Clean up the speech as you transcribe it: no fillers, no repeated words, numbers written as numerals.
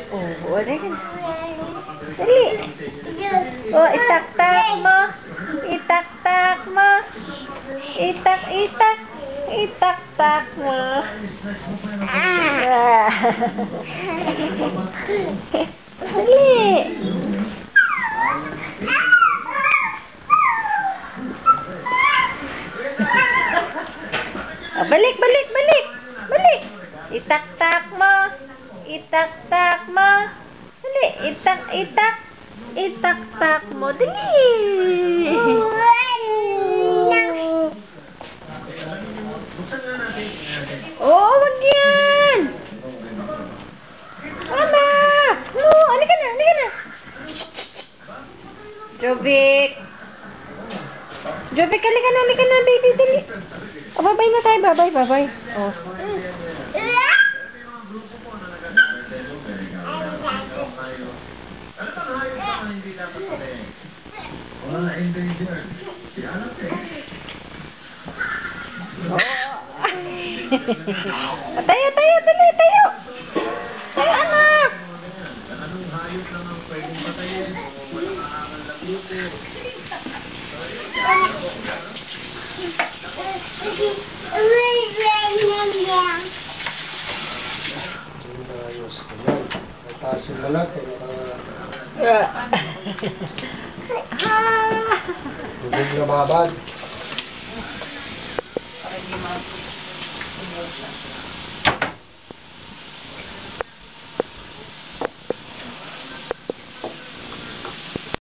Oh, wala ka. Dali. Oh, itak-tak mo. Itak-tak mo. Itak-itak. Itak-tak mo. Dali. Oh, balik, balik, balik. Balik. Itak-tak mo. Itak-tak mo. Dali. Itak-itak. Itak-tak mo. Dali. Oh, wag yan. Mama. Oh, halika na, halika na. Jovic. Jovic, halika na, baby, dali. Oh, bye-bye na tayo, bye-bye, bye-bye. Oh. Tayo, tayo, dali, tayo. Tayo, anak. Anong hayop lang ang pwedeng patayin o walang aangal na puso? Ayos ko yan. Nataas yung balat. Lubog na babad.